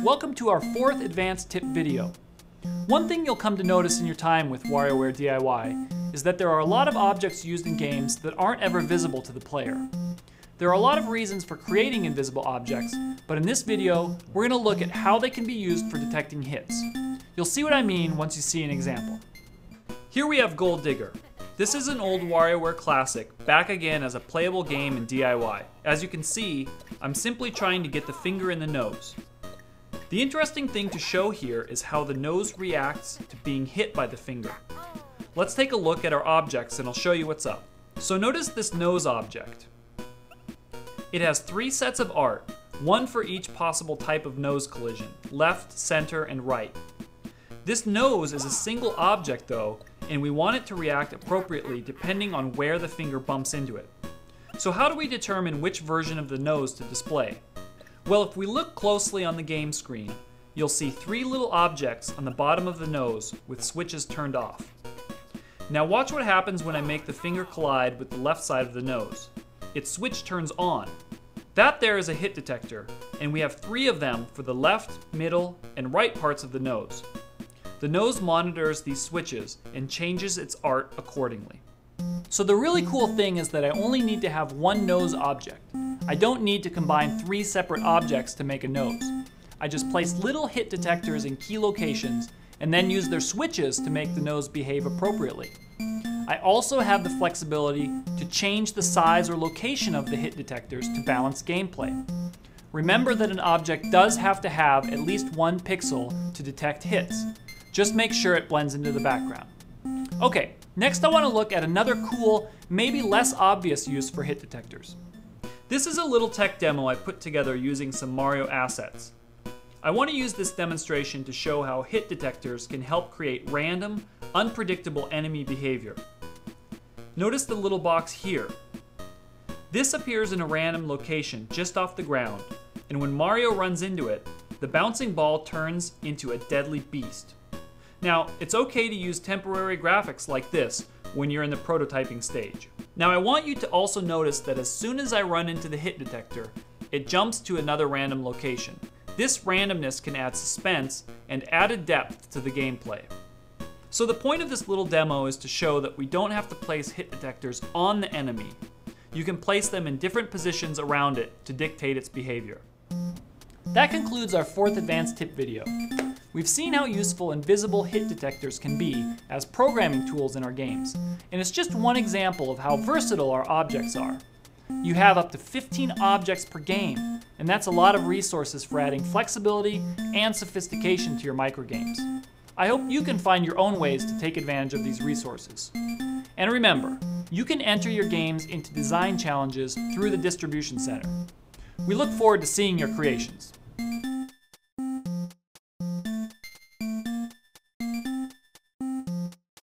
Welcome to our fourth advanced tip video. One thing you'll come to notice in your time with WarioWare D.I.Y. is that there are a lot of objects used in games that aren't ever visible to the player. There are a lot of reasons for creating invisible objects, but in this video, we're going to look at how they can be used for detecting hits. You'll see what I mean once you see an example. Here we have Gold Digger. This is an old WarioWare classic, back again as a playable game in D.I.Y. As you can see, I'm simply trying to get the finger in the nose. The interesting thing to show here is how the nose reacts to being hit by the finger. Let's take a look at our objects and I'll show you what's up. So notice this nose object. It has 3 sets of art, one for each possible type of nose collision, left, center, and right. This nose is a single object though, and we want it to react appropriately depending on where the finger bumps into it. So how do we determine which version of the nose to display? Well, if we look closely on the game screen, you'll see 3 little objects on the bottom of the nose with switches turned off. Now watch what happens when I make the finger collide with the left side of the nose. Its switch turns on. That there is a hit detector, and we have 3 of them for the left, middle, and right parts of the nose. The nose monitors these switches and changes its art accordingly. So the really cool thing is that I only need to have one nose object. I don't need to combine 3 separate objects to make a nose. I just place little hit detectors in key locations and then use their switches to make the nose behave appropriately. I also have the flexibility to change the size or location of the hit detectors to balance gameplay. Remember that an object does have to have at least 1 pixel to detect hits. Just make sure it blends into the background. Okay, next I want to look at another cool, maybe less obvious use for hit detectors. This is a little tech demo I put together using some Mario assets. I want to use this demonstration to show how hit detectors can help create random, unpredictable enemy behavior. Notice the little box here. This appears in a random location just off the ground, and when Mario runs into it, the bouncing ball turns into a deadly beast. Now, it's okay to use temporary graphics like this when you're in the prototyping stage. Now I want you to also notice that as soon as I run into the hit detector, it jumps to another random location. This randomness can add suspense and added depth to the gameplay. So the point of this little demo is to show that we don't have to place hit detectors on the enemy. You can place them in different positions around it to dictate its behavior. That concludes our 4th advanced tip video. We've seen how useful invisible hit detectors can be as programming tools in our games, and it's just one example of how versatile our objects are. You have up to 15 objects per game, and that's a lot of resources for adding flexibility and sophistication to your microgames. I hope you can find your own ways to take advantage of these resources. And remember, you can enter your games into design challenges through the Distribution Center. We look forward to seeing your creations.